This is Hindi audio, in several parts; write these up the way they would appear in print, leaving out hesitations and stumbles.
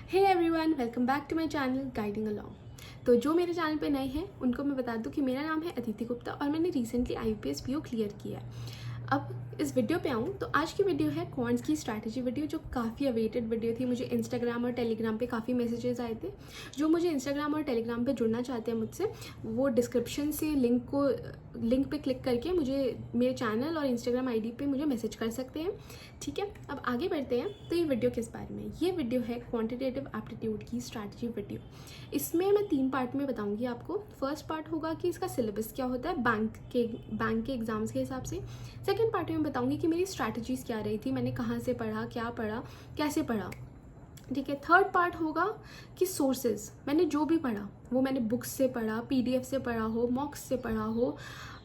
Hey everyone, welcome back to my channel guiding along. तो जो मेरे चैनल पे नए हैं उनको मैं बता दूं कि मेरा नाम है अदिति गुप्ता और मैंने रिसेंटली IUPAS PO क्लियर किया है। अब इस वीडियो पे आऊँ तो आज की वीडियो है क्वांट्स की स्ट्रैटेजी वीडियो, जो काफ़ी अवेटेड वीडियो थी। मुझे इंस्टाग्राम और टेलीग्राम पे काफ़ी मैसेजेस आए थे। जो मुझे इंस्टाग्राम और टेलीग्राम पे जुड़ना चाहते हैं मुझसे, वो डिस्क्रिप्शन से लिंक पे क्लिक करके मुझे मेरे चैनल और इंस्टाग्राम ID पे मुझे मैसेज कर सकते हैं। ठीक है, अब आगे बढ़ते हैं। तो ये वीडियो किस बारे में? ये वीडियो है क्वांटिटेटिव एप्टीट्यूड की स्ट्रैटेजी वीडियो। इसमें मैं 3 पार्ट में बताऊंगी आपको। फर्स्ट पार्ट होगा कि इसका सिलेबस क्या होता है बैंक के एग्जाम्स के हिसाब से। सेकेंड पार्ट में बताऊंगी कि मेरी स्ट्रैटेजीज क्या रही थी, मैंने कहाँ से पढ़ा, क्या पढ़ा, कैसे पढ़ा। ठीक है, थर्ड पार्ट होगा कि सोर्सेज, मैंने जो भी पढ़ा वो मैंने बुक्स से पढ़ा, PDF से पढ़ा हो, मॉक्स से पढ़ा हो,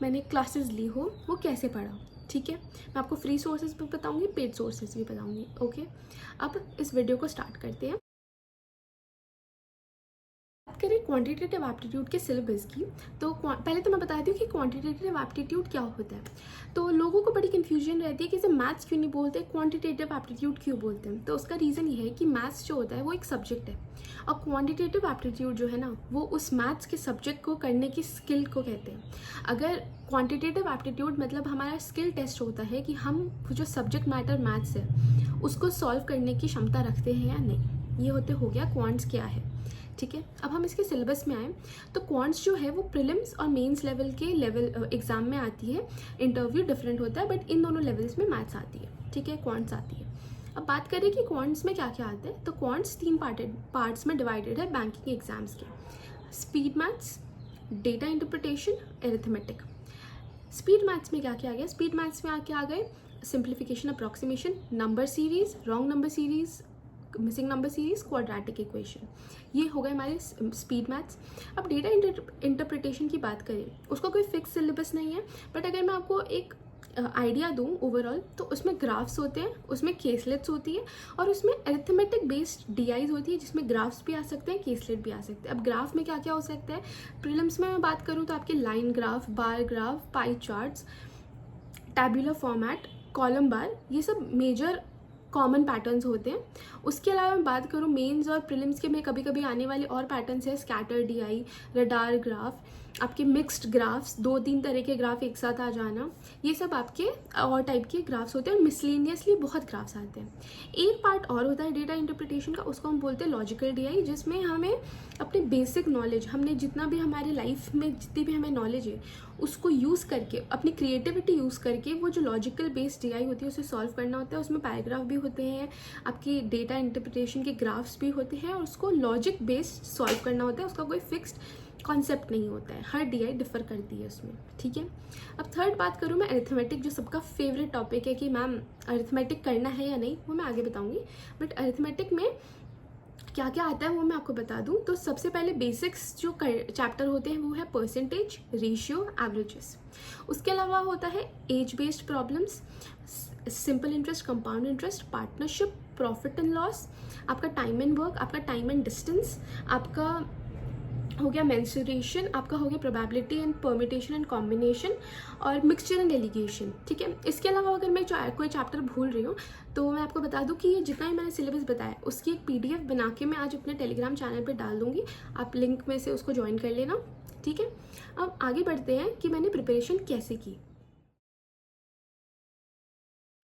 मैंने क्लासेस ली हो, वो कैसे पढ़ा। ठीक है, मैं आपको फ्री सोर्सेज भी बताऊंगी, पेड सोर्सेज भी बताऊंगी। ओके, अब इस वीडियो को स्टार्ट करते हैं। बात करें क्वांटिटेटिव एप्टीट्यूड के सिलेबस की, तो पहले तो मैं बता दूं कि क्वांटिटेटिव एप्टीट्यूड क्या होता है। तो लोगों को बड़ी कन्फ्यूजन रहती है कि इसे मैथ्स क्यों नहीं बोलते, क्वांटिटेटिव एप्टीट्यूड क्यों बोलते हैं। तो उसका रीज़न ये है कि मैथ्स जो होता है वो एक सब्जेक्ट है और क्वांटिटेटिव एप्टीट्यूड जो है ना, वो उस मैथ्स के सब्जेक्ट को करने की स्किल को कहते हैं। अगर क्वांटिटेटिव एप्टीट्यूड मतलब हमारा स्किल टेस्ट होता है कि हम जो सब्जेक्ट मैटर मैथ्स है उसको सॉल्व करने की क्षमता रखते हैं या नहीं। ये हो गया क्वांट्स क्या है। ठीक है, अब हम इसके सिलेबस में आए तो क्वांट्स जो है वो प्रीलिम्स और मेंस लेवल के एग्जाम में आती है। इंटरव्यू डिफरेंट होता है बट इन दोनों लेवल्स में मैथ्स आती है। ठीक है, क्वांट्स आती है। अब बात करें कि क्वांट्स में क्या क्या आता है, तो क्वांट्स 3 पार्ट्स में डिवाइडेड है बैंकिंग एग्जाम्स के। Speed maths, data interpretation, arithmetic. Speed maths में क्या क्या आ गया? स्पीड मैथ्स में आ गए simplification, approximation, number series, wrong number series, missing number series, quadratic equation. ये हो गए हमारे स्पीड मैथ्स। अब डेटा इंटरप्रिटेशन की बात करें, उसका कोई फिक्स सिलेबस नहीं है, बट अगर मैं आपको एक आइडिया दूं ओवरऑल, तो उसमें ग्राफ्स होते हैं, उसमें केसलेट्स होती है और उसमें अरिथमेटिक बेस्ड DIs होती है, जिसमें ग्राफ्स भी आ सकते हैं, केसलेट भी आ सकते हैं। अब ग्राफ में क्या क्या हो सकता है? प्रीलिम्स में मैं बात करूँ तो आपके line graph, bar graph, pie charts, tabular format, column bar, ये सब मेजर कॉमन पैटर्न्स होते हैं। उसके अलावा मैं बात करूँ मेंस और प्रीलिम्स के में कभी कभी आने वाले और पैटर्न्स है स्कैटर DI, रडार ग्राफ, आपके मिक्स्ड ग्राफ्स, 2-3 तरह के ग्राफ एक साथ आ जाना, ये सब आपके और टाइप के ग्राफ्स होते हैं। और मिसलेनियसली बहुत ग्राफ्स आते हैं। एक पार्ट और होता है डेटा इंटरप्रिटेशन का, उसको हम बोलते हैं लॉजिकल DI, जिसमें हमें अपने बेसिक नॉलेज, हमने जितना भी हमारे लाइफ में जितनी भी हमें नॉलेज है उसको यूज़ करके, अपनी क्रिएटिविटी यूज़ करके, वो जो लॉजिकल बेस्ड DI होती है उसे सॉल्व करना होता है। उसमें पैराग्राफ भी होते हैं, आपकी डेटा इंटरप्रिटेशन के ग्राफ्स भी होते हैं और उसको लॉजिक बेस्ड सॉल्व करना होता है। उसका कोई फिक्स्ड कॉन्सेप्ट नहीं होता है, हर DI डिफर करती है उसमें। ठीक है, अब थर्ड बात करूँ मैं अरिथमेटिक, जो सबका फेवरेट टॉपिक है कि मैम अरिथमेटिक करना है या नहीं, वो मैं आगे बताऊंगी। बट अरिथमेटिक में क्या क्या आता है वो मैं आपको बता दूं। तो सबसे पहले बेसिक्स जो चैप्टर होते हैं वो है परसेंटेज, रेशियो, एवरेजेस। उसके अलावा होता है age based problems, simple interest, compound interest, partnership, profit and loss, आपका टाइम एंड वर्क, आपका टाइम एंड डिस्टेंस, आपका हो गया मेंसुरेशन, आपका हो गया probability and permutation and combination, और मिक्सचर एंड एलिगेशन। ठीक है, इसके अलावा अगर मैं कोई चैप्टर भूल रही हूँ तो मैं आपको बता दूं कि ये जितना ही मैंने सिलेबस बताया उसकी एक PDF बना के मैं आज अपने टेलीग्राम चैनल पे डाल दूंगी, आप लिंक में से उसको ज्वाइन कर लेना। ठीक है, अब आगे बढ़ते हैं कि मैंने प्रिपरेशन कैसे की।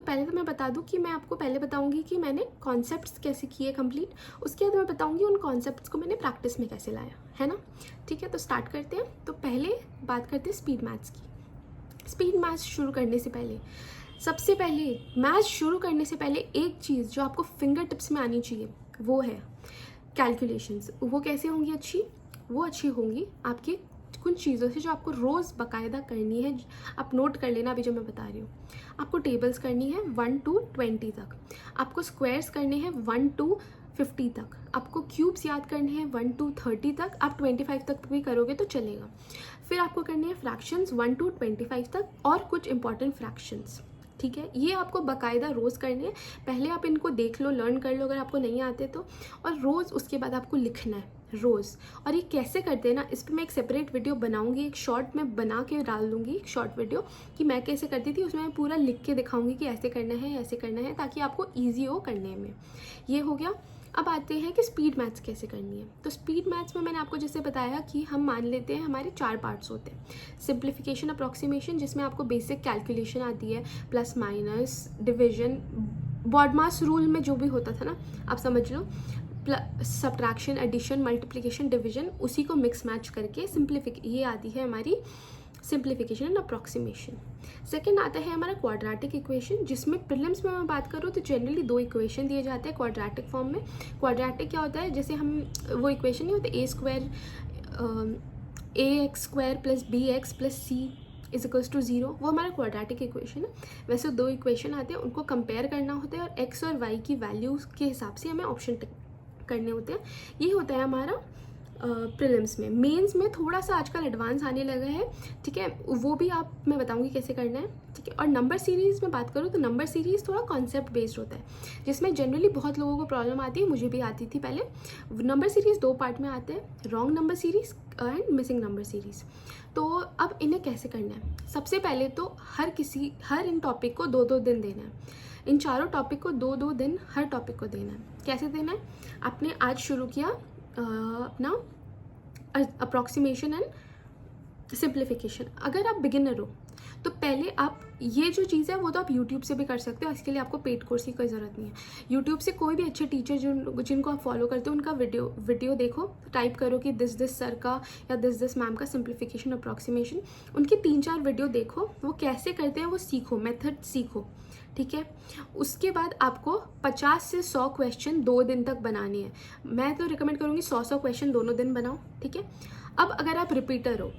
पहले तो मैं बता दूं कि मैं आपको पहले बताऊंगी कि मैंने कॉन्सेप्ट्स कैसे किए कंप्लीट, उसके बाद मैं बताऊंगी उन कॉन्सेप्ट्स को मैंने प्रैक्टिस में कैसे लाया है ना। ठीक है, तो स्टार्ट करते हैं। तो पहले बात करते हैं स्पीड मैथ्स की। स्पीड मैथ्स शुरू करने से पहले, सबसे पहले मैथ्स शुरू करने से पहले एक चीज़ जो आपको फिंगर टिप्स में आनी चाहिए वो है कैलकुलेशंस। वो कैसे होंगी अच्छी? वो अच्छी होंगी आपकी कुछ चीज़ों से जो आपको रोज़ बाकायदा करनी है। आप नोट कर लेना अभी जो मैं बता रही हूँ। आपको टेबल्स करनी है 1 to 20 तक, आपको स्क्वायर्स करने हैं 1 to 50 तक, आपको क्यूब्स याद करने हैं 1 to 30 तक, आप 25 तक भी करोगे तो चलेगा। फिर आपको करने हैं फ्रैक्शंस 1 to 25 तक और कुछ इंपॉर्टेंट फ्रैक्शंस। ठीक है, ये आपको बाकायदा रोज़ करने हैं। पहले आप इनको देख लो, लर्न कर लो अगर आपको नहीं आते तो, और रोज़ उसके बाद आपको लिखना है रोज़। और ये कैसे करते हैं ना, इस पर मैं एक सेपरेट वीडियो बनाऊंगी, एक शॉर्ट में बना के डाल दूंगी, एक शॉर्ट वीडियो कि मैं कैसे करती थी। उसमें मैं पूरा लिख के दिखाऊंगी कि ऐसे करना है, ऐसे करना है, ताकि आपको ईजी हो करने में। ये हो गया। अब आते हैं कि स्पीड मैथ्स कैसे करनी है। तो स्पीड मैथ्स में मैंने आपको जैसे बताया कि हम मान लेते हैं हमारे 4 पार्ट्स होते हैं। सिंप्लीफिकेशन, अप्रॉक्सीमेशन, जिसमें आपको बेसिक कैलकुलेशन आती है, plus minus, division, BODMAS rule में जो भी होता था ना, आप समझ लो, सब्ट्रैक्शन, एडिशन, मल्टीप्लिकेशन, डिवीजन, उसी को मिक्स मैच करके ये आती है हमारी सिंप्लीफिकेशन एंड अप्रॉक्सीमेशन। सेकंड आता है हमारा क्वाड्रेटिक इक्वेशन, जिसमें प्रीलिम्स में मैं बात करूँ तो जनरली 2 इक्वेशन दिए जाते हैं क्वाड्रेटिक फॉर्म में। क्वाड्रेटिक क्या होता है, जैसे हम वो इक्वेशन नहीं होते ax² plus bx plus c is equals to 0, वो हमारा क्वाड्रेटिक इक्वेशन है। वैसे 2 इक्वेशन आते हैं, उनको कंपेयर करना होता है और x और y की वैल्यूज के हिसाब से हमें ऑप्शन करने होते हैं। ये होता है हमारा प्रीलिम्स में। मेंस में थोड़ा सा आजकल एडवांस आने लगा है, ठीक है, वो भी मैं बताऊंगी कैसे करना है, ठीक है। और नंबर सीरीज़ में बात करूँ तो नंबर सीरीज़ थोड़ा कॉन्सेप्ट बेस्ड होता है, जिसमें जनरली बहुत लोगों को प्रॉब्लम आती है, मुझे भी आती थी पहले। नंबर सीरीज़ 2 पार्ट में आते हैं, wrong number series and missing number series. तो अब इन्हें कैसे करना है, सबसे पहले तो हर इन टॉपिक को 2-2 दिन देना है। इन चारों टॉपिक को 2-2 दिन हर टॉपिक को देना है। कैसे देना है, आपने आज शुरू किया अपना अप्रॉक्सीमेशन एंड सिंप्लीफिकेशन। अगर आप बिगिनर हो तो पहले आप ये जो चीज़ है वो तो आप यूट्यूब से भी कर सकते हो, इसके लिए आपको पेड कोर्स की कोई ज़रूरत नहीं है। यूट्यूब से कोई भी अच्छे टीचर जिनको आप फॉलो करते हो उनका वीडियो देखो, टाइप करो कि दिस सर का या दिस मैम का सिंप्लीफिकेशन अप्रॉक्सीमेशन, उनकी 3-4 वीडियो देखो, वो कैसे करते हैं वो सीखो, मेथड सीखो, ठीक है। उसके बाद आपको 50 से 100 क्वेश्चन 2 दिन तक बनाने हैं। मैं तो रिकमेंड करूँगी 100 क्वेश्चन दोनों दिन बनाओ, ठीक है। अब अगर आप रिपीटर हो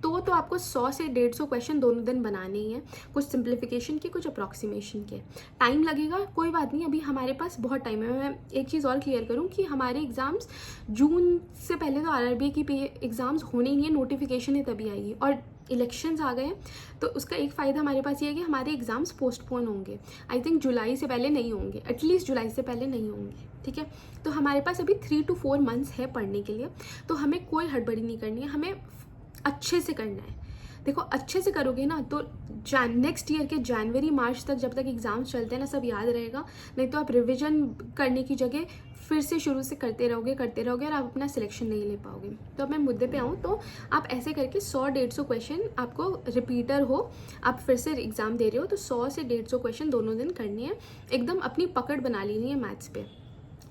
तो आपको 100 से 150 क्वेश्चन दोनों दिन बनाने ही हैं, कुछ सिंप्लीफिकेशन के, कुछ अप्रॉक्सीमेशन के। टाइम लगेगा, कोई बात नहीं, अभी हमारे पास बहुत टाइम है। मैं एक चीज़ और क्लियर करूं कि हमारे एग्ज़ाम्स जून से पहले तो आरआरबी की एग्ज़ाम्स होने ही नहीं है, नोटिफिकेशन ही तभी आएगी। और इलेक्शंस आ गए हैं तो उसका एक फ़ायदा हमारे पास ये है कि हमारे एग्ज़ाम्स पोस्टपोन होंगे। आई थिंक जुलाई से पहले नहीं होंगे, एटलीस्ट जुलाई से पहले नहीं होंगे, ठीक है। तो हमारे पास अभी 3 to 4 मंथ्स है पढ़ने के लिए, तो हमें कोई हड़बड़ी नहीं करनी है, हमें अच्छे से करना है। देखो अच्छे से करोगे ना तो नेक्स्ट ईयर के जनवरी मार्च तक, जब तक एग्ज़ाम्स चलते हैं ना, सब याद रहेगा। नहीं तो आप रिवीजन करने की जगह फिर से शुरू से करते रहोगे और आप अपना सिलेक्शन नहीं ले पाओगे। तो अब मैं मुद्दे पे आऊँ तो आप ऐसे करके 100-150 क्वेश्चन, आपको रिपीटर हो, आप फिर से एग्ज़ाम दे रहे हो, तो 100 से 150 क्वेश्चन दोनों दिन करने हैं। एकदम अपनी पकड़ बना लेनी है मैथ्स पे।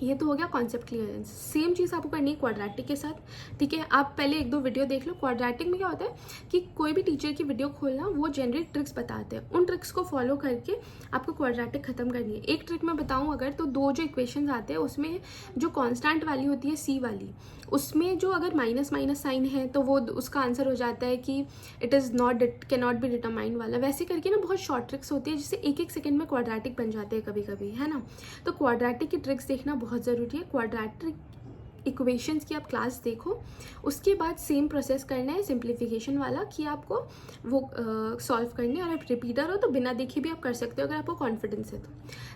ये तो हो गया कॉन्सेप्ट क्लियरेंस। सेम चीज़ आपको करनी है क्वाड्रेटिक के साथ, ठीक है। आप पहले 1-2 वीडियो देख लो। क्वाड्रेटिक में क्या होता है कि कोई भी टीचर की वीडियो खोलना, वो जनरली ट्रिक्स बताते हैं, उन ट्रिक्स को फॉलो करके आपको क्वाड्रेटिक खत्म करनी है। एक ट्रिक मैं बताऊं अगर, तो 2 जो इक्वेशंस आते हैं उसमें जो कांस्टेंट वैल्यू होती है सी वाली, उसमें जो अगर माइनस साइन है तो वो उसका आंसर हो जाता है कि कैन नॉट बी डिटरमाइंड वाला। वैसे करके ना बहुत शॉर्ट ट्रिक्स होती है, जिससे 1-1 सेकेंड में क्वाड्रेटिक बन जाते हैं कभी कभी, है ना। तो क्वाड्रेटिक की ट्रिक्स देखना बहुत ज़रूरी है। क्वाड्रेटिक इक्वेशंस की आप क्लास देखो, उसके बाद सेम प्रोसेस करना है सिंप्लीफिकेशन वाला, कि आपको वो सॉल्व करने हैं। और आप रिपीटर हो तो बिना देखे भी आप कर सकते हो अगर आपको कॉन्फिडेंस है तो।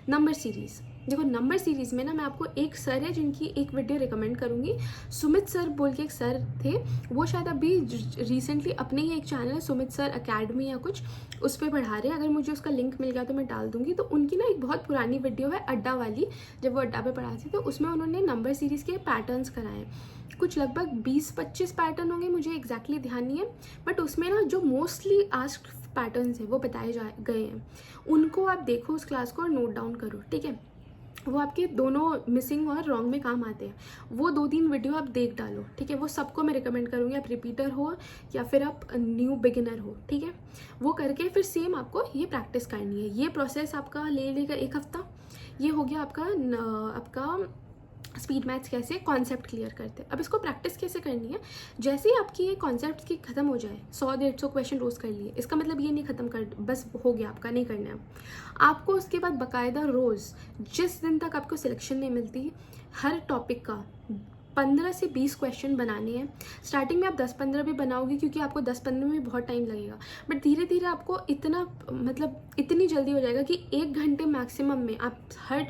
नंबर सीरीज़ देखो, नंबर सीरीज़ में ना मैं आपको एक सर है जिनकी एक वीडियो रिकमेंड करूँगी, सुमित सर बोल के एक सर थे, वो शायद अभी रिसेंटली अपने ही एक चैनल है सुमित सर अकेडमी या कुछ, उस पर पढ़ा रहे हैं। अगर मुझे उसका लिंक मिल गया तो मैं डाल दूँगी। तो उनकी ना एक बहुत पुरानी वीडियो है अड्डा वाली, जब वो अड्डा पे पढ़ाते तो उसमें उन्होंने नंबर सीरीज़ के पैटर्न्स कराए, कुछ लगभग 20-25 पैटर्न होंगे, मुझे एग्जैक्टली ध्यान नहीं है, बट उसमें ना जो मोस्टली आस्क्ड पैटर्न्स हैं वो बताए गए हैं। उनको आप देखो उस क्लास को और नोट डाउन करो, ठीक है। वो आपके दोनों मिसिंग और रॉन्ग में काम आते हैं। वो 2-3 वीडियो आप देख डालो, ठीक है। वो सबको मैं रिकमेंड करूँगी, आप रिपीटर हो या फिर आप न्यू बिगिनर हो, ठीक है। वो करके फिर सेम आपको ये प्रैक्टिस करनी है। ये प्रोसेस आपका ले लेगा 1 हफ्ता। ये हो गया आपका स्पीड मैथ्स कैसे कॉन्सेप्ट क्लियर करते हैं। अब इसको प्रैक्टिस कैसे करनी है, जैसे ही आपकी ये कॉन्सेप्ट की खत्म हो जाए, 100-150 क्वेश्चन रोज कर लिए, इसका मतलब ये नहीं खत्म कर बस हो गया आपका, नहीं करना है आपको। उसके बाद बाकायदा रोज़, जिस दिन तक आपको सिलेक्शन नहीं मिलती, हर टॉपिक का 15 से 20 क्वेश्चन बनाने हैं। स्टार्टिंग में आप 10-15 भी बनाओगे, क्योंकि आपको 10-15 में भी बहुत टाइम लगेगा, बट धीरे धीरे आपको इतनी जल्दी हो जाएगा कि 1 घंटे मैक्सिमम में आप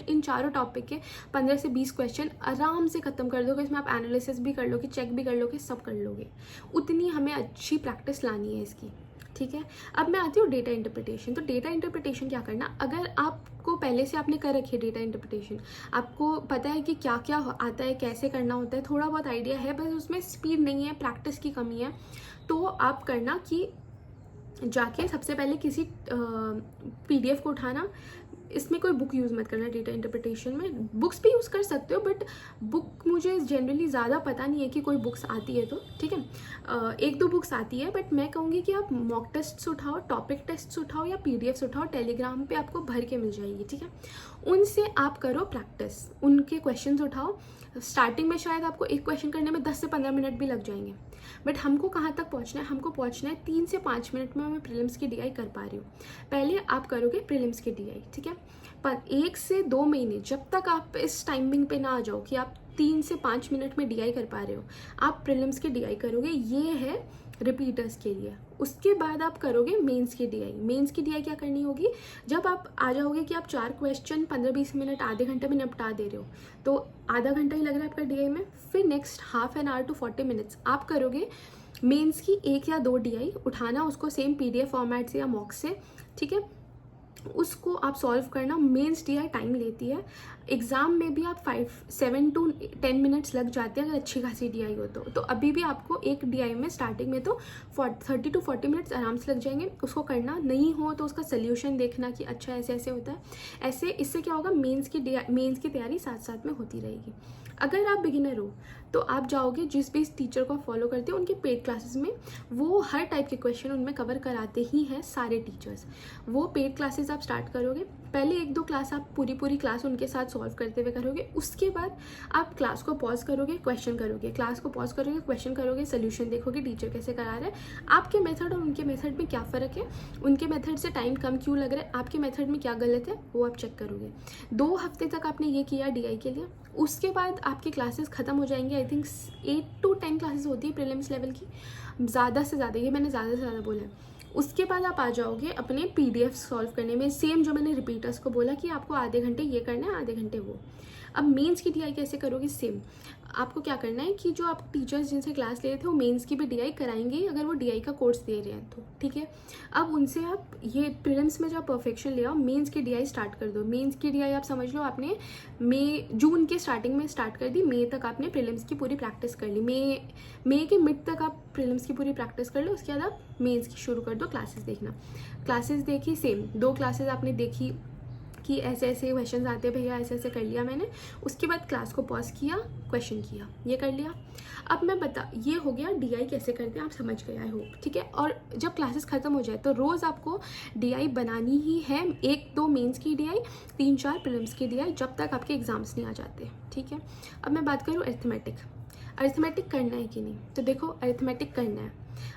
इन चारों टॉपिक के 15 से 20 क्वेश्चन आराम से खत्म कर दोगे। इसमें आप एनालिसिस भी कर लोगे, चेक भी कर लोगे, सब कर लोगे। उतनी हमें अच्छी प्रैक्टिस लानी है इसकी, ठीक है। अब मैं आती हूँ डेटा इंटरप्रिटेशन। तो डेटा इंटरप्रिटेशन क्या करना, अगर आपको पहले से आपने कर रखी है डेटा इंटरप्रिटेशन, आपको पता है कि क्या क्या आता है, कैसे करना होता है, थोड़ा बहुत आइडिया है, बस उसमें स्पीड नहीं है, प्रैक्टिस की कमी है, तो आप करना कि जाके सबसे पहले किसी PDF को उठाना। इसमें कोई बुक यूज़ मत करना डेटा इंटरप्रिटेशन में, बुक्स भी यूज़ कर सकते हो बट बुक मुझे जनरली ज़्यादा पता नहीं है कि कोई बुक्स आती है तो, ठीक है। एक दो बुक्स आती है बट मैं कहूँगी कि आप मॉक टेस्ट्स उठाओ, टॉपिक टेस्ट्स उठाओ या PDFs उठाओ, टेलीग्राम पे आपको भर के मिल जाएगी, ठीक है। उनसे आप करो प्रैक्टिस, उनके क्वेश्चंस उठाओ। स्टार्टिंग में शायद आपको एक क्वेश्चन करने में 10 से 15 मिनट भी लग जाएंगे, बट हमको कहाँ तक पहुँचना है, हमको पहुँचना है 3 से 5 मिनट में मैं प्रीलिम्स की DI कर पा रही हूँ। पहले आप करोगे प्रीलिम्स की DI, ठीक है। पर 1 से 2 महीने जब तक आप इस टाइमिंग पे ना आ जाओ कि आप 3 से 5 मिनट में DI कर पा रहे हो, आप प्रीलिम्स की DI करोगे, ये है रिपीटर्स के लिए। उसके बाद आप करोगे मेंस की DI। मेंस की DI क्या करनी होगी, जब आप आ जाओगे कि आप 4 क्वेश्चन 15-20 मिनट आधे घंटे में निपटा दे रहे हो, तो आधा घंटा ही लग रहा है आपका DI में, फिर next half an hour to 40 minutes आप करोगे मेंस की 1 या 2 DI। उठाना उसको सेम PDF फॉर्मेट से या मॉक से, ठीक है, उसको आप सॉल्व करना। मेंस DI टाइम लेती है, एग्ज़ाम में भी आप 7 to 10 मिनट्स लग जाते हैं अगर अच्छी खासी DI हो तो अभी भी आपको एक DI में स्टार्टिंग में तो 30 to 40 मिनट्स आराम से लग जाएंगे। उसको करना नहीं हो तो उसका सोल्यूशन देखना कि अच्छा ऐसे ऐसे होता है, ऐसे इससे क्या होगा, मेंस की तैयारी साथ साथ में होती रहेगी। अगर आप बिगिनर हो तो आप जाओगे जिस भी टीचर को फॉलो करते हो उनके पेड क्लासेस में, वो हर टाइप के क्वेश्चन उनमें कवर कराते ही हैं सारे टीचर्स। वो पेड क्लासेस आप स्टार्ट करोगे, पहले 1-2 क्लास आप पूरी क्लास उनके साथ सॉल्व करते हुए करोगे। उसके बाद आप क्लास को पॉज करोगे, क्वेश्चन करोगे, क्लास को पॉज करोगे, क्वेश्चन करोगे, सोल्यूशन देखोगे टीचर कैसे करा रहे हैं, आपके मेथड और उनके मेथड में क्या फ़र्क है, उनके मेथड से टाइम कम क्यों लग रहा है, आपके मेथड में क्या गलत है, वो आप चेक करोगे। 2 हफ्ते तक आपने ये किया DI के लिए। उसके बाद आपकी क्लासेस ख़त्म हो जाएंगी। आई थिंक 8 to 10 क्लासेस होती है प्रीलिम्स लेवल की, ज़्यादा से ज़्यादा, ये मैंने ज़्यादा से ज़्यादा बोला है। उसके बाद आप आ जाओगे अपने PDF सॉल्व करने में, सेम जो मैंने रिपीटर्स को बोला कि आपको आधे घंटे ये करना है, आधे घंटे वो। अब मेंस की DI कैसे करोगे, सेम आपको क्या करना है कि जो आप टीचर्स जिनसे क्लास ले रहे थे वो मेंस की भी DI कराएंगे अगर वो DI का कोर्स दे रहे हैं तो, ठीक है। अब उनसे आप ये प्रीलिम्स में जब परफेक्शन ले आओ, मेंस की DI स्टार्ट कर दो। मेंस की DI आप समझ लो आपने जून के स्टार्टिंग में स्टार्ट कर दी, मई तक आपने प्रीलिम्स की पूरी प्रैक्टिस कर ली, मई के मिड तक आप प्रीलिम्स की पूरी प्रैक्टिस कर लो। उसके बाद आप मेंस की शुरू कर दो क्लासेस देखना। क्लासेस देखी, सेम 2 क्लासेस आपने देखी कि ऐसे ऐसे क्वेश्चन आते हैं भैया, ऐसे ऐसे कर लिया मैंने। उसके बाद क्लास को पॉज किया, क्वेश्चन किया, ये कर लिया। अब मैं ये हो गया DI कैसे करते हैं, आप समझ गए आई होप, ठीक है। और जब क्लासेस ख़त्म हो जाए तो रोज़ आपको DI बनानी ही है, 1-2 मेंस की DI, 3-4 प्रीलिम्स की DI, जब तक आपके एग्ज़ाम्स नहीं आ जाते, ठीक है। अब मैं बात करूँ अरिथमेटिक करना है कि नहीं, तो देखो अरिथमेटिक करना है।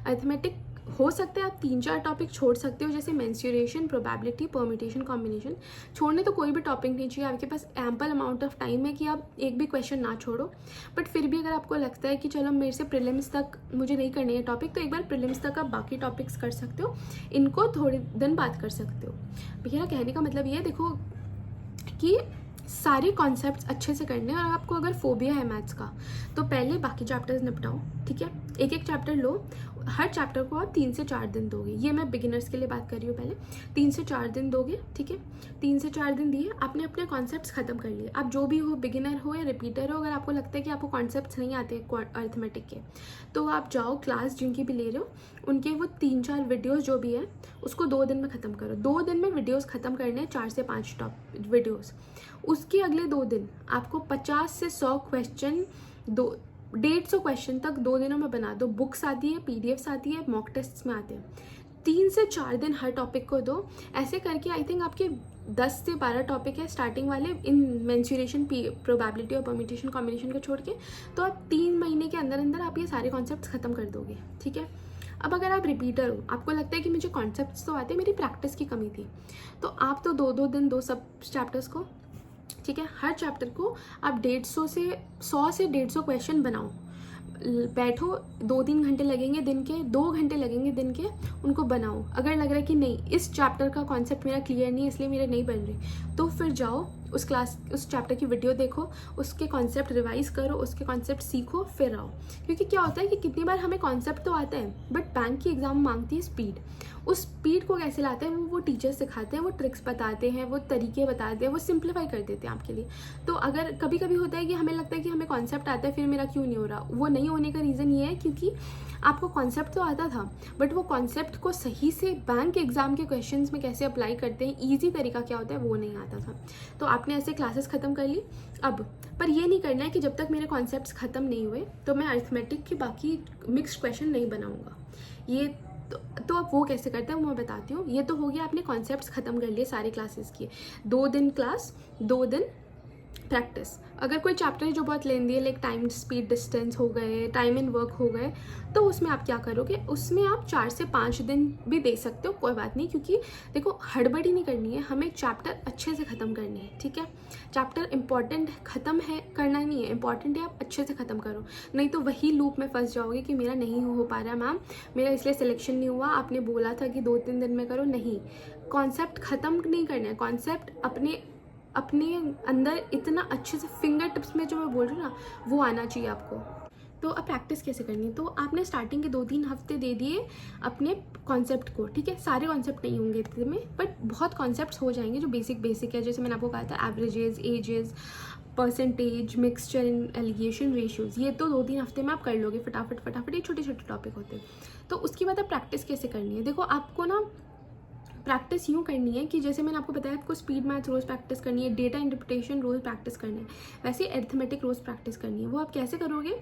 अरिथमेटिक हो सकता है आप 3-4 टॉपिक छोड़ सकते हो, जैसे मेंस्युरेशन, प्रोबेबिलिटी, परम्यूटेशन, कॉम्बिनेशन। छोड़ने तो कोई भी टॉपिक नहीं चाहिए, आपके पास एम्पल अमाउंट ऑफ टाइम है कि आप एक भी क्वेश्चन ना छोड़ो। बट फिर भी अगर आपको लगता है कि चलो मेरे से प्रीलिम्स तक मुझे नहीं करनी है टॉपिक, तो एक बार प्रीलिम्स तक आप बाकी टॉपिक्स कर सकते हो, इनको थोड़े दिन बाद कर सकते हो। मेरा कहने का मतलब ये है, देखो कि सारे कॉन्सेप्ट्स अच्छे से करने हैं। और आपको अगर फोबिया है मैथ्स का तो पहले बाकी चैप्टर्स निपटाओ, ठीक है। एक चैप्टर लो, हर चैप्टर को आप 3 से 4 दिन दोगे। ये मैं बिगिनर्स के लिए बात कर रही हूँ, पहले 3 से 4 दिन दोगे, ठीक है। 3 से 4 दिन दिए, आपने अपने कॉन्सेप्ट्स खत्म कर लिए। आप जो भी हो, बिगिनर हो या रिपीटर हो, अगर आपको लगता है कि आपको कॉन्सेप्ट्स नहीं आते अरिथमेटिक के, तो आप जाओ क्लास जिनकी भी ले रहे हो उनके वो 3-4 वीडियोज़ जो भी है उसको 2 दिन में ख़त्म करो। 2 दिन में वीडियोज़ ख़त्म करने हैं, 4 से 5 वीडियोज़। उसके अगले 2 दिन आपको 50 से 100 क्वेश्चन, 150 क्वेश्चन तक 2 दिनों में बना दो। बुक्स आती है, PDFs आती है, मॉक टेस्ट्स में आते हैं। 3 से 4 दिन हर टॉपिक को दो। ऐसे करके आई थिंक आपके 10 से 12 टॉपिक है स्टार्टिंग वाले, इन मेंस्युरेशन, प्रोबेबिलिटी और परम्यूटेशन, कॉम्बिनेशन को छोड़ के। तो आप 3 महीने के अंदर अंदर आप ये सारे कॉन्सेप्ट्स खत्म कर दोगे, ठीक है। अब अगर आप रिपीटर हो, आपको लगता है कि मुझे कॉन्सेप्ट्स तो आते, मेरी प्रैक्टिस की कमी थी, तो आप तो 2-2 दिन दो सब चैप्टर्स को, ठीक है। हर चैप्टर को आप 100 से 150 क्वेश्चन बनाओ। बैठो, 2-3 घंटे लगेंगे दिन के, 2 घंटे लगेंगे दिन के, उनको बनाओ। अगर लग रहा है कि नहीं इस चैप्टर का कॉन्सेप्ट मेरा क्लियर नहीं है इसलिए मेरे नहीं बन रहे, तो फिर जाओ उस चैप्टर की वीडियो देखो, उसके कॉन्सेप्ट रिवाइज करो, उसके कॉन्सेप्ट सीखो, फिर आओ। क्योंकि क्या होता है कि कितनी बार हमें कॉन्सेप्ट तो आता है बट बैंक की एग्ज़ाम मांगती है स्पीड। उस स्पीड को कैसे लाते हैं वो टीचर्स सिखाते हैं, वो ट्रिक्स बताते हैं, वो तरीके बताते हैं, वो सिंप्लीफाई कर देते हैं आपके लिए। तो अगर कभी कभी होता है कि हमें लगता है कि हमें कॉन्सेप्ट आता है फिर मेरा क्यों नहीं हो रहा, वो नहीं होने का रीज़न ये है क्योंकि आपको कॉन्सेप्ट तो आता था बट वो कॉन्सेप्ट को सही से बैंक एग्जाम के क्वेश्चंस में कैसे अप्लाई करते हैं, ईजी तरीका क्या होता है वो नहीं आता था। तो आपने ऐसे क्लासेस ख़त्म कर ली। अब पर ये नहीं करना है कि जब तक मेरे कॉन्सेप्ट्स ख़त्म नहीं हुए तो मैं अरिथमेटिक के बाकी मिक्स्ड क्वेश्चन नहीं बनाऊंगा। ये तो अब वो कैसे करते हैं वो मैं बताती हूँ। ये तो हो गया आपने कॉन्सेप्ट्स ख़त्म कर लिए सारे क्लासेस की, 2 दिन क्लास 2 दिन प्रैक्टिस। अगर कोई चैप्टर है जो बहुत लेंदी है लाइक टाइम स्पीड डिस्टेंस हो गए, टाइम एंड वर्क हो गए, तो उसमें आप क्या करोगे, उसमें आप 4 से 5 दिन भी दे सकते हो, कोई बात नहीं। क्योंकि देखो हड़बड़ी नहीं करनी है, हमें चैप्टर अच्छे से ख़त्म करनी है, ठीक है। चैप्टर इंपॉर्टेंट ख़त्म है करना नहीं है, इंपॉर्टेंट है आप अच्छे से ख़त्म करो, नहीं तो वही लूप में फंस जाओगे कि मेरा नहीं हो पा रहा मैम, मेरा इसलिए सिलेक्शन नहीं हुआ, आपने बोला था कि 2-3 दिन में करो। नहीं, कॉन्सेप्ट ख़त्म नहीं करना है, कॉन्सेप्ट अपने अंदर इतना अच्छे से फिंगर टिप्स में जो मैं बोल रही हूँ ना वो आना चाहिए आपको। तो अब प्रैक्टिस कैसे करनी है, तो आपने स्टार्टिंग के 2-3 हफ्ते दे दिए अपने कॉन्सेप्ट को, ठीक है। सारे कॉन्सेप्ट नहीं होंगे इतने में बट बहुत कॉन्सेप्ट्स हो जाएंगे जो बेसिक है। जैसे मैंने आपको कहा था averages, ages, percentage, mixture in alligation, ratios, ये तो 2-3 हफ्ते में आप कर लोगे फटाफट। ये छोटे छोटे टॉपिक होते हैं। तो उसके बाद अब प्रैक्टिस कैसे करनी है, देखो आपको ना प्रैक्टिस यूँ करनी है कि जैसे मैंने आपको बताया आपको स्पीड मैथ्स रोज़ प्रैक्टिस करनी है, डेटा इंटरप्रिटेशन रोज़ प्रैक्टिस करनी है, वैसे अरिथमेटिक रोज़ प्रैक्टिस करनी है। वो आप कैसे करोगे,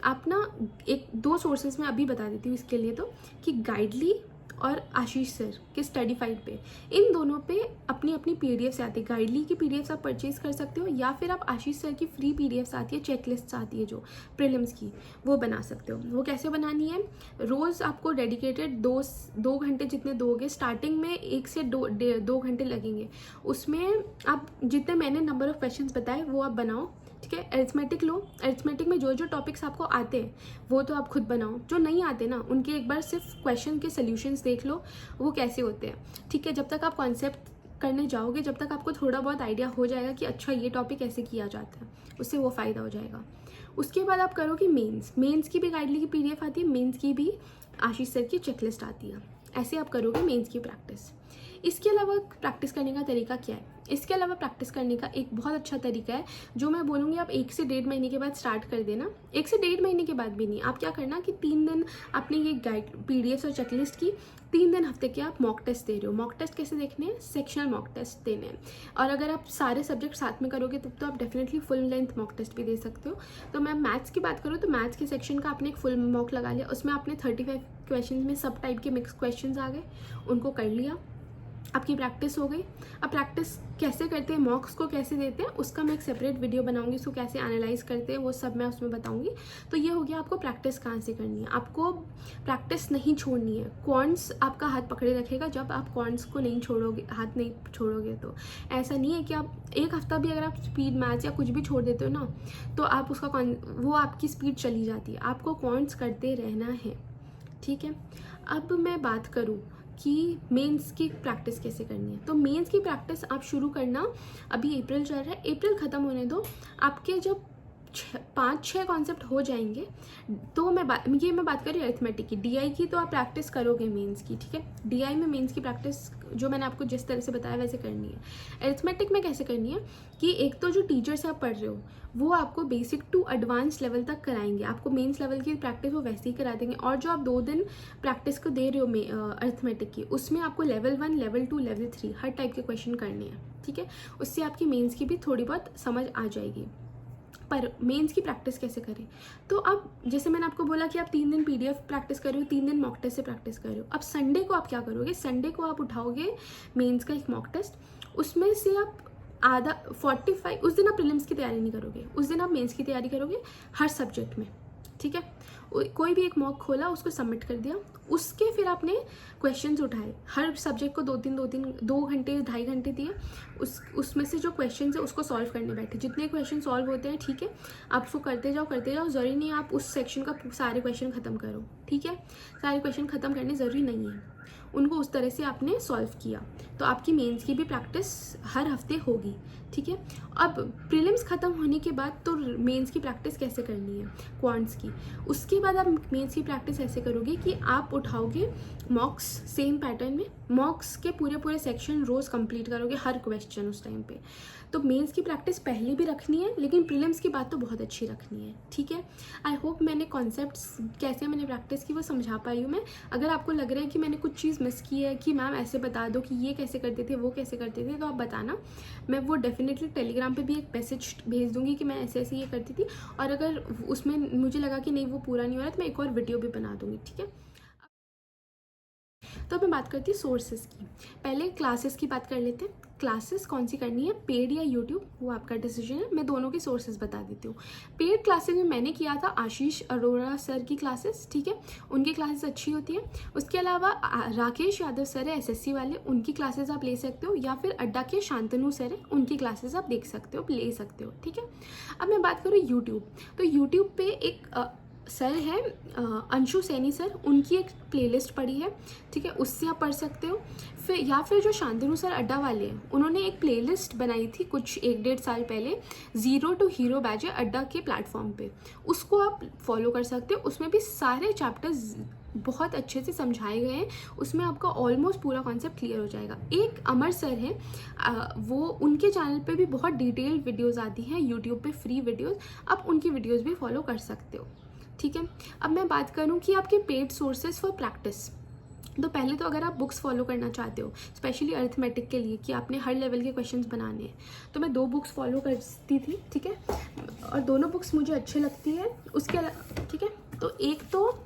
आप ना 1-2 सोर्सेज में अभी बता देती हूँ इसके लिए, तो कि गाइडली और आशीष सर के स्टडीफाइड पे, इन दोनों पे अपनी अपनी पीडीएफ्स आती है। गाइडली की पीडीएफ्स आप परचेज कर सकते हो या फिर आप आशीष सर की फ्री पीडीएफ्स आती है, चेकलिस्ट आती है जो प्रीलिम्स की, वो बना सकते हो। वो कैसे बनानी है, रोज़ आपको डेडिकेटेड 2 घंटे जितने दोगे, स्टार्टिंग में 1 से 2 घंटे लगेंगे, उसमें आप जितने मैंने नंबर ऑफ क्वेश्चंस बताए वो आप बनाओ, ठीक है। अरिथमेटिक लो, अरिथमेटिक में जो जो टॉपिक्स आपको आते हैं वो तो आप खुद बनाओ, जो नहीं आते ना उनके एक बार सिर्फ क्वेश्चन के सॉल्यूशंस देख लो वो कैसे होते हैं, ठीक है। जब तक आप कॉन्सेप्ट करने जाओगे, जब तक आपको थोड़ा बहुत आइडिया हो जाएगा कि अच्छा ये टॉपिक ऐसे किया जाता है, उससे वो फ़ायदा हो जाएगा। उसके बाद आप करोगे मेंस की भी गाइडली की पीडीएफ आती है, मेंस की भी आशीष सर की चेकलिस्ट आती है। ऐसे आप करोगे मेंस की प्रैक्टिस। इसके अलावा प्रैक्टिस करने का तरीका क्या है, इसके अलावा प्रैक्टिस करने का एक बहुत अच्छा तरीका है जो मैं बोलूँगी आप 1 से 1.5 महीने के बाद स्टार्ट कर देना। 1 से 1.5 महीने के बाद भी नहीं, आप क्या करना कि 3 दिन आपने ये गाइड पीडीएफ और चेकलिस्ट की, 3 दिन हफ्ते के आप मॉक टेस्ट दे रहे हो। मॉक टेस्ट कैसे देखने हैं, सेक्शनल मॉक टेस्ट देने हैं। और अगर आप सारे सब्जेक्ट साथ में करोगे तब तो आप definitely full length mock test भी दे सकते हो। तो मैं मैथ्स की बात करूँ तो मैथ्स के सेक्शन का आपने एक फुल मॉक लगा लिया, उसमें आपने 35 क्वेश्चन में सब टाइप के मिक्स क्वेश्चन आ गए, उनको कर लिया, आपकी प्रैक्टिस हो गई। अब प्रैक्टिस कैसे करते हैं, मॉक्स को कैसे देते हैं, उसका मैं एक सेपरेट वीडियो बनाऊंगी, उसको कैसे एनालाइज करते हैं वो सब मैं उसमें बताऊंगी। तो ये हो गया आपको प्रैक्टिस कहाँ से करनी है। आपको प्रैक्टिस नहीं छोड़नी है, क्वांट्स आपका हाथ पकड़े रखेगा जब आप क्वांट्स को नहीं छोड़ोगे, हाथ नहीं छोड़ोगे। तो ऐसा नहीं है कि आप 1 हफ्ता भी अगर आप स्पीड मैथ्स या कुछ भी छोड़ देते हो ना तो आप उसका वो आपकी स्पीड चली जाती है। आपको क्वांट्स करते रहना है, ठीक है। अब मैं बात करूँ कि मेंस की प्रैक्टिस कैसे करनी है, तो मेंस की प्रैक्टिस आप शुरू करना, अभी अप्रैल चल रहा है, अप्रैल ख़त्म होने दो, आपके जब 5-6 कॉन्सेप्ट हो जाएंगे तो मैं बात कर रही हूँ अरिथमेटिक की। डीआई की तो आप प्रैक्टिस करोगे मेंस की, ठीक है। डीआई में मेंस की प्रैक्टिस जो मैंने आपको जिस तरह से बताया वैसे करनी है। अरिथमेटिक में कैसे करनी है कि एक तो जो टीचर से आप पढ़ रहे हो वो आपको बेसिक टू एडवांस लेवल तक कराएंगे, आपको मेंस लेवल की प्रैक्टिस वो वैसे ही करा देंगे। और जो आप 2 दिन प्रैक्टिस को दे रहे हो अरिथमेटिक की, उसमें आपको लेवल 1, लेवल 2, लेवल 3 हर टाइप के क्वेश्चन करने हैं, ठीक है। उससे आपकी मेंस की भी थोड़ी बहुत समझ आ जाएगी। पर मेंस की प्रैक्टिस कैसे करें, तो अब जैसे मैंने आपको बोला कि आप 3 दिन पीडीएफ प्रैक्टिस कर रहे हो, 3 दिन मॉक टेस्ट से प्रैक्टिस कर रहे हो। अब संडे को आप क्या करोगे, संडे को आप उठाओगे मेंस का एक मॉक टेस्ट, उसमें से आप आधा 45, उस दिन आप प्रीलिम्स की तैयारी नहीं करोगे, उस दिन आप मेंस की तैयारी करोगे हर सब्जेक्ट में, ठीक है। कोई भी एक मॉक खोला, उसको सबमिट कर दिया, उसके फिर आपने क्वेश्चंस उठाए, हर सब्जेक्ट को 2 घंटे 2.5 घंटे दिए, उसमें से जो क्वेश्चंस है उसको सॉल्व करने बैठे। जितने क्वेश्चन सॉल्व होते हैं, ठीक है, आप उसको करते जाओ, ज़रूरी नहीं आप उस सेक्शन का सारे क्वेश्चन ख़त्म करो, ठीक है, सारे क्वेश्चन ख़त्म करने ज़रूरी नहीं है, उनको उस तरह से आपने सॉल्व किया, तो आपकी मेंस की भी प्रैक्टिस हर हफ्ते होगी, ठीक है। अब प्रीलिम्स ख़त्म होने के बाद तो मेंस की प्रैक्टिस कैसे करनी है, क्वांट्स की, उसके बाद आप मेंस की प्रैक्टिस ऐसे करोगे कि आप उठाओगे मॉक्स सेम पैटर्न में, मॉक्स के पूरे सेक्शन रोज़ कंप्लीट करोगे, हर क्वेश्चन उस टाइम पे। तो मेंस की प्रैक्टिस पहले भी रखनी है, लेकिन प्रीलिम्स की बात तो बहुत अच्छी रखनी है, ठीक है। आई होप मैंने कॉन्सेप्ट्स कैसे मैंने प्रैक्टिस की वो समझा पाई हूँ मैं। अगर आपको लग रहा है कि मैंने कुछ चीज़ मिस की है कि मैम ऐसे बता दो कि ये कैसे करते थे, वो कैसे करते थे, तो आप बताना, मैं वो डेफिनेटली टेलीग्राम पे भी एक मैसेज भेज दूँगी कि मैं ऐसे ऐसे ये करती थी, और अगर उसमें मुझे लगा कि नहीं वो पूरा नहीं हो रहा तो मैं एक और वीडियो भी बना दूँगी, ठीक है। तो अब मैं बात करती हूँ सोर्सेज की। पहले क्लासेस की बात कर लेते हैं। क्लासेस कौन सी करनी है, पेड या यूट्यूब, वो आपका डिसीजन है। मैं दोनों के सोर्सेज बता देती हूँ। पेड क्लासेस में मैंने किया था आशीष अरोड़ा सर की क्लासेस, ठीक है, उनकी क्लासेस अच्छी होती है। उसके अलावा राकेश यादव सर है एसएससी वाले, उनकी क्लासेस आप ले सकते हो, या फिर अड्डा के शांतनु सर है, उनकी क्लासेस आप देख सकते हो, ले सकते हो, ठीक है। अब मैं बात करूँ यूट्यूब, तो यूट्यूब पे एक सर है अंशु सैनी सर, उनकी एक प्लेलिस्ट पड़ी है, ठीक है, उससे आप पढ़ सकते हो। फिर जो शांतनु सर अड्डा वाले हैं, उन्होंने एक प्लेलिस्ट बनाई थी कुछ 1-1.5 साल पहले, 0 to हीरो बैच है अड्डा के प्लेटफॉर्म पे, उसको आप फॉलो कर सकते हो। उसमें भी सारे चैप्टर्स बहुत अच्छे से समझाए गए हैं, उसमें आपका ऑलमोस्ट पूरा कॉन्सेप्ट क्लियर हो जाएगा। एक अमर सर है, वो उनके चैनल पे भी बहुत डिटेल्ड वीडियोज़ आती हैं यूट्यूब पे, फ्री वीडियोज़, आप उनकी वीडियोज़ भी फॉलो कर सकते हो, ठीक है। अब मैं बात करूं कि आपके पेड सोर्सेज फॉर प्रैक्टिस, तो पहले तो अगर आप बुक्स फॉलो करना चाहते हो स्पेशली अरिथमेटिक के लिए कि आपने हर लेवल के क्वेश्चंस बनाने हैं, तो मैं 2 बुक्स फॉलो करती थी, ठीक है, और दोनों बुक्स मुझे अच्छी लगती है। उसके अलावा, ठीक है, तो एक तो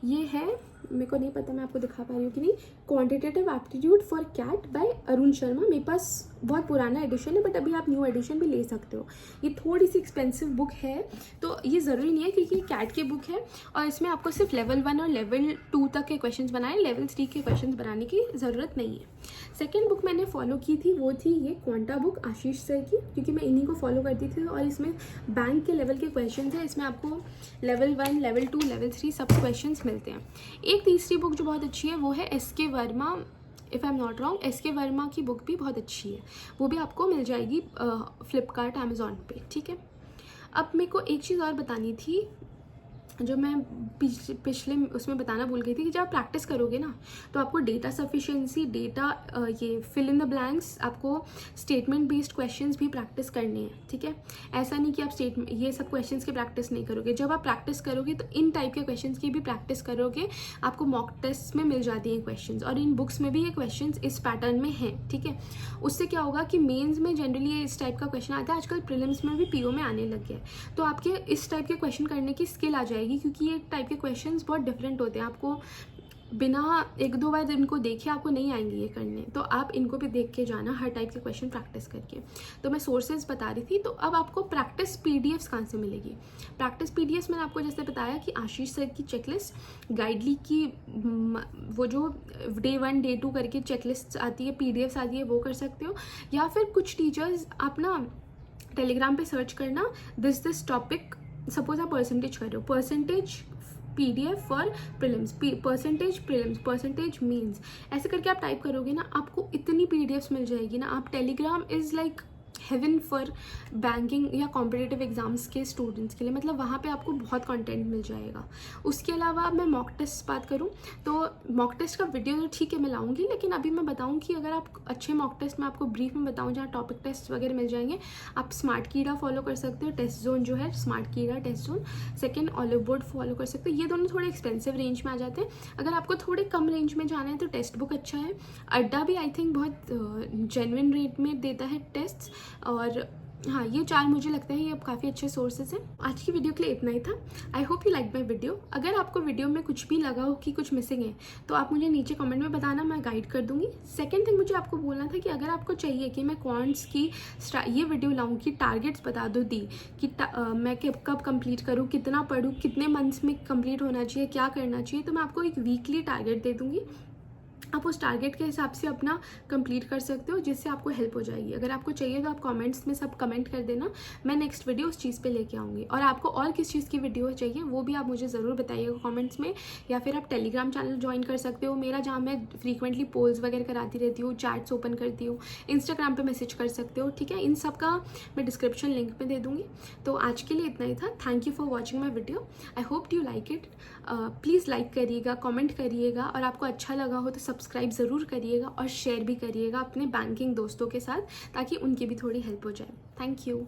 ये है, मेरे को नहीं पता मैं आपको दिखा पा रही हूँ कि नहीं, quantitative aptitude for CAT by Arun Sharma. मेरे पास बहुत पुराना एडिशन है, बट अभी आप न्यू एडिशन भी ले सकते हो। ये थोड़ी सी एक्सपेंसिव बुक है, तो ये ज़रूरी नहीं है क्योंकि कैट की बुक है, और इसमें आपको सिर्फ लेवल 1 और लेवल 2 तक के क्वेश्चंस बनाए, लेवल 3 के क्वेश्चंस बनाने की ज़रूरत नहीं है। सेकेंड बुक मैंने फॉलो की थी, वो थी ये क्वांटा बुक आशीष सर की, क्योंकि मैं इन्हीं को फॉलो करती थी, और इसमें बैंक के लेवल के क्वेश्चन है, इसमें आपको लेवल 1, लेवल 2, लेवल 3 सब क्वेश्चन मिलते हैं। एक तीसरी बुक जो बहुत अच्छी है वो है SK Verma, if I am not wrong, SK Verma की बुक भी बहुत अच्छी है, वो भी आपको मिल जाएगी फ्लिपकार्ट अमेज़ॉन पे, ठीक है। अब मेरे को एक चीज़ और बतानी थी जो मैं पिछले उसमें बताना भूल गई थी, कि जब आप प्रैक्टिस करोगे ना, तो आपको डेटा सफिशिएंसी, डेटा ये फिल इन द ब्लैंक्स, आपको स्टेटमेंट बेस्ड क्वेश्चंस भी प्रैक्टिस करने हैं, ठीक है। ऐसा नहीं कि आप ये सब क्वेश्चंस की प्रैक्टिस नहीं करोगे। जब आप प्रैक्टिस करोगे तो इन टाइप के क्वेश्चंस की भी प्रैक्टिस करोगे। आपको मॉक टेस्ट में मिल जाती हैं क्वेश्चंस, और इन बुक्स में भी ये क्वेश्चंस इस पैटर्न में हैं, ठीक है। उससे क्या होगा कि मेन्स में जनरली इस टाइप का क्वेश्चन आता है, आजकल प्रीलिम्स में भी पीओ में आने लग गया है, तो आपके इस टाइप के क्वेश्चन करने की स्किल आ जाएगी, क्योंकि ये टाइप के क्वेश्चंस बहुत डिफरेंट होते हैं। आपको बिना 1-2 बार इनको देखे आपको नहीं आएंगे ये करने, तो आप इनको भी देख के जाना, हर टाइप के क्वेश्चन प्रैक्टिस करके। तो मैं सोर्सेज बता रही थी। तो अब आपको प्रैक्टिस पीडीएफ्स कहाँ से मिलेगी? प्रैक्टिस पीडीएफ्स मैंने आपको जैसे बताया कि आशीष सर की चेकलिस्ट, गाइडली की वो जो डे 1 डे 2 करके चेकलिस्ट आती है, पीडीएफ्स आती है, वो कर सकते हो। या फिर कुछ टीचर्स आप ना टेलीग्राम पे सर्च करना दिस टॉपिक, सपोज आप परसेंटेज कर रहे हो, percentage PDF for prelims, percentage prelims, percentage means, ऐसे करके आप टाइप करोगे ना, आपको इतनी PDFs मिल जाएगी ना। आप Telegram is like heaven for banking या कॉम्पिटिटिव एग्जाम्स के स्टूडेंट्स के लिए, मतलब वहाँ पे आपको बहुत कंटेंट मिल जाएगा। उसके अलावा मैं मॉक टेस्ट बात करूँ तो मॉक टेस्ट का वीडियो तो ठीक है मैं लाऊंगी, लेकिन अभी मैं बताऊँ कि अगर आप अच्छे मॉक टेस्ट में आपको ब्रीफ में बताऊँ जहाँ टॉपिक टेस्ट वगैरह मिल जाएंगे, आप स्मार्ट कीड़ा फॉलो कर सकते हो, टेस्ट जोन जो है smart Keeda test zone, second olive board follow कर सकते हो। ये दोनों थोड़े एक्सपेंसिव रेंज में आ जाते हैं। अगर आपको थोड़े कम रेंज में जाना है तो टेक्स्ट बुक अच्छा है। अड्डा भी आई थिंक बहुत जेन्युइन रेट में देता है टेस्ट, और हाँ, ये 4 मुझे लगता है ये अब काफ़ी अच्छे सोर्सेज हैं। आज की वीडियो के लिए इतना ही था। I hope you like my video. अगर आपको वीडियो में कुछ भी लगा हो कि कुछ मिसिंग है तो आप मुझे नीचे कमेंट में बताना, मैं गाइड कर दूँगी। सेकंड थिंग मुझे आपको बोलना था कि अगर आपको चाहिए कि मैं क्वांट्स की ये वीडियो लाऊँ कि टारगेट्स बता दो दी कि मैं कब कंप्लीट करूँ, कितना पढ़ूँ, कितने मंथ्स में कंप्लीट होना चाहिए, क्या करना चाहिए, तो मैं आपको एक वीकली टारगेट दे दूँगी। आप उस टारगेट के हिसाब से अपना कंप्लीट कर सकते हो, जिससे आपको हेल्प हो जाएगी। अगर आपको चाहिए तो आप कमेंट्स में सब कमेंट कर देना, मैं नेक्स्ट वीडियो उस चीज़ पे लेके आऊँगी। और आपको और किस चीज़ की वीडियो चाहिए वो भी आप मुझे ज़रूर बताइएगा कमेंट्स में, या फिर आप टेलीग्राम चैनल ज्वाइन कर सकते हो मेरा, जहाँ मैं फ्रीक्वेंटली पोल्स वगैरह कराती रहती हूँ, चैट्स ओपन करती हूँ, इंस्टाग्राम पर मैसेज कर सकते हो, ठीक है। इन सब का मैं डिस्क्रिप्शन लिंक में दे दूँगी। तो आज के लिए इतना ही था। Thank you for watching my video. I hope you like it. Please like करिएगा, कमेंट करिएगा, और आपको अच्छा लगा हो तो सब्सक्राइब ज़रूर करिएगा और शेयर भी करिएगा अपने बैंकिंग दोस्तों के साथ, ताकि उनकी भी थोड़ी हेल्प हो जाए। Thank you.